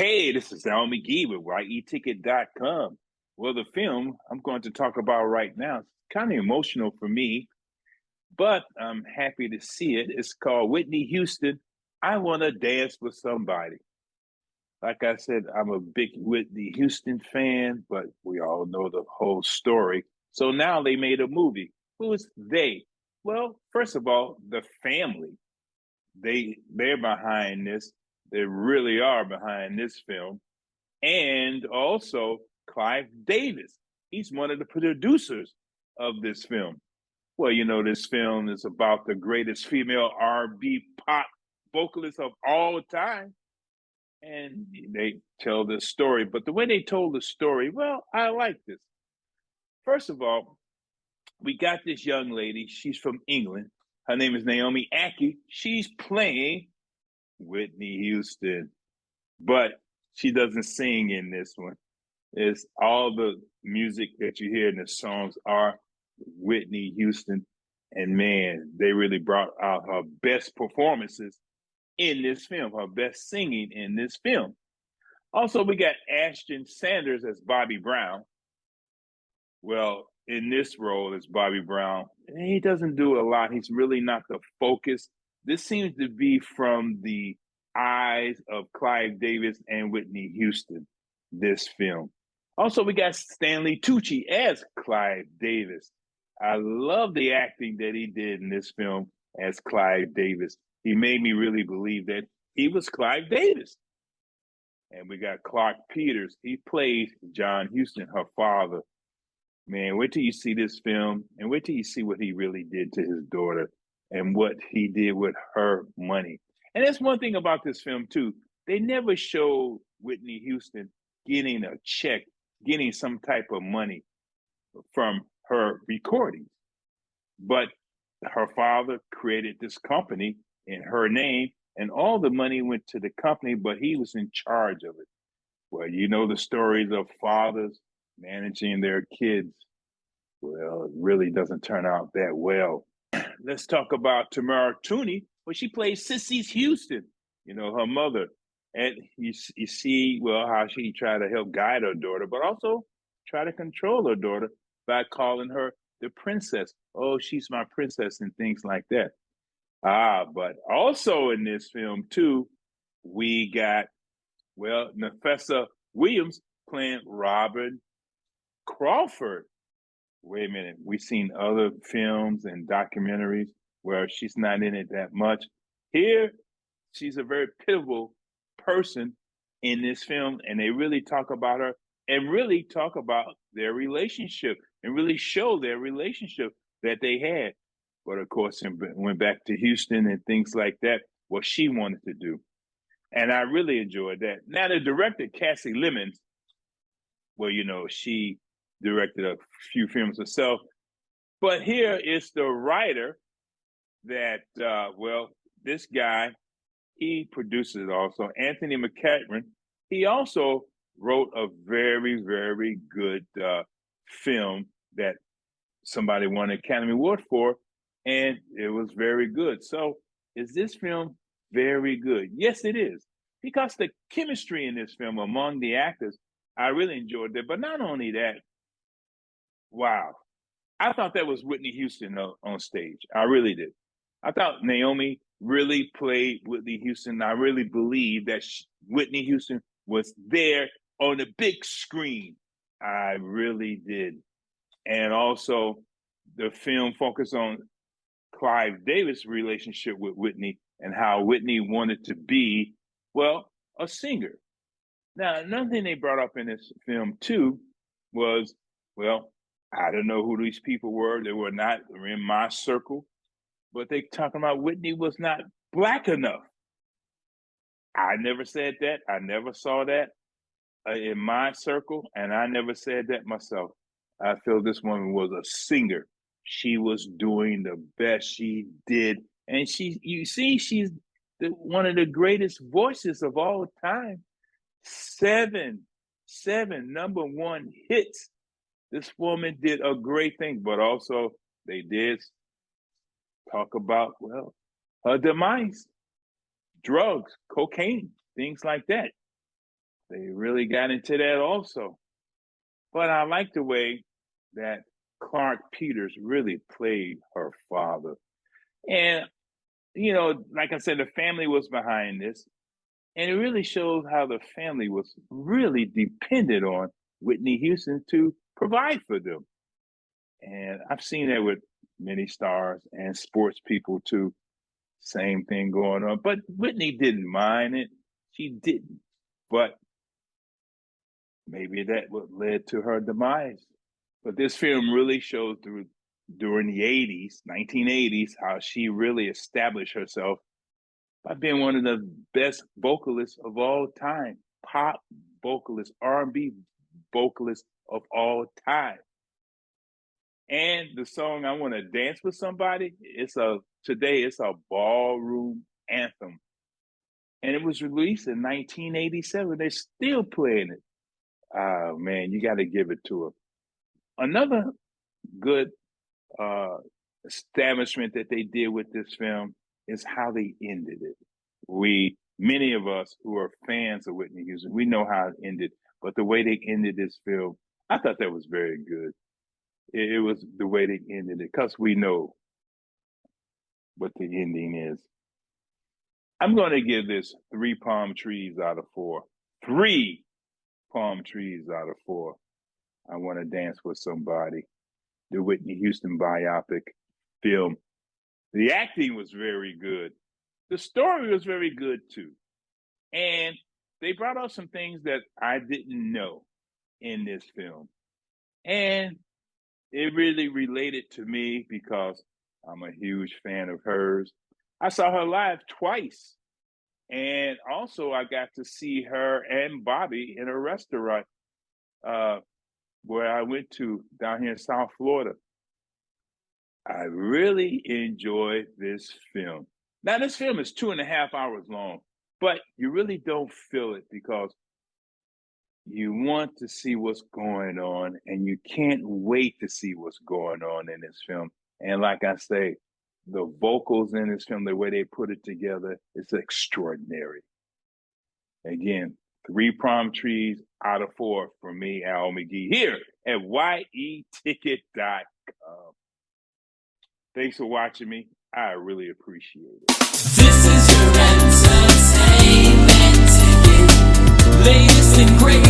Hey, this is Al McGee with YETicket.com. Well, the film I'm going to talk about right now is kind of emotional for me, but I'm happy to see it. It's called Whitney Houston, I Want to Dance with Somebody. Like I said, I'm a big Whitney Houston fan, but we all know the whole story. So now they made a movie. Who is they? Well, first of all, the family. They're behind this. They really are behind this film. And also Clive Davis. He's one of the producers of this film. Well, you know, this film is about the greatest female R&B pop vocalist of all time. And they tell this story. But the way they told the story, well, I like this. First of all, we got this young lady. She's from England. Her name is Naomi Aki. She's playing Whitney Houston, but she doesn't sing in this one. It's all the music that you hear in the songs are Whitney Houston. And man, they really brought out her best performances in this film, her best singing in this film. Also, we got Ashton Sanders as Bobby Brown. Well, in this role as Bobby Brown, he doesn't do a lot. He's really not the focus. This seems to be from the eyes of Clive Davis and Whitney Houston, this film. Also, we got Stanley Tucci as Clive Davis. I love the acting that he did in this film as Clive Davis. He made me really believe that he was Clive Davis. And we got Clark Peters. He played John Houston, her father. Man, wait till you see this film and wait till you see what he really did to his daughter and what he did with her money. And that's one thing about this film, too. They never showed Whitney Houston getting a check, getting some type of money from her recordings. But her father created this company in her name, and all the money went to the company, but he was in charge of it. Well, you know the stories of fathers managing their kids. Well, it really doesn't turn out that well. Let's talk about Tamara Tooney, where she plays Sissy Houston, you know, her mother. And you see, well, how she tried to help guide her daughter, but also try to control her daughter by calling her the princess. Oh, she's my princess and things like that. But also in this film, too, we got, well, Nafessa Williams playing Robin Crawford. Wait a minute. We've seen other films and documentaries where she's not in it that much. Here, she's a very pivotal person in this film, and they really talk about her and really talk about their relationship and really show their relationship that they had. But of course, it went back to Houston and things like that, what she wanted to do. And I really enjoyed that. Now, the director, Cassie Lemons, well, you know, she directed a few films herself. But here is the writer that, well, this guy, he produces it also, Anthony McCartman. He also wrote a very, very good film that somebody won an Academy Award for, and it was very good. So is this film very good? Yes, it is. Because the chemistry in this film among the actors, I really enjoyed it. But not only that, wow. I thought that was Whitney Houston on stage. I really did. I thought Naomi really played Whitney Houston. I really believe that Whitney Houston was there on the big screen. I really did. And also, the film focused on Clive Davis' relationship with Whitney and how Whitney wanted to be, well, a singer. Now, another thing they brought up in this film, too, was, well, I don't know who these people were. They were not in my circle, but they talking about Whitney was not Black enough. I never said that. I never saw that in my circle, and I never said that myself. I feel this woman was a singer. She was doing the best she did. And you see, she's one of the greatest voices of all time. Seven number one hits. This woman did a great thing, but also they did talk about, well, her demise, drugs, cocaine, things like that. They really got into that also. But I like the way that Clark Peters really played her father. And, you know, like I said, the family was behind this. And it really shows how the family was really dependent on Whitney Houston to provide for them. And I've seen that with many stars and sports people too. Same thing going on. But Whitney didn't mind it. She didn't. But maybe that what led to her demise. But this film really shows during the 80s, 1980s, how she really established herself by being one of the best vocalists of all time, pop vocalists, R&B vocalists of all time. And the song "I Want to Dance with Somebody," today it's a ballroom anthem. And it was released in 1987. They're still playing it. Oh man, you got to give it to her. Another good establishment that they did with this film is how they ended it. Many of us who are fans of Whitney Houston, we know how it ended, but the way they ended this film, I thought that was very good. It was the way they ended it, because we know what the ending is. I'm going to give this 3 palm trees out of 4. 3 palm trees out of 4. I Want to Dance with Somebody, the Whitney Houston biopic film. The acting was very good. The story was very good too. And they brought out some things that I didn't know in this film. And it really related to me because I'm a huge fan of hers. I saw her live twice. And also I got to see her and Bobby in a restaurant where I went to down here in South Florida. I really enjoyed this film. Now, this film is 2.5 hours long, but you really don't feel it because you want to see what's going on, and you can't wait to see what's going on in this film. And like I say, the vocals in this film, the way they put it together, is extraordinary. Again, 3 palm trees out of 4 for me, Al McGee, here at YETicket.com. Thanks for watching me. I really appreciate it. This is your entertainment ticket. Latest and greatest.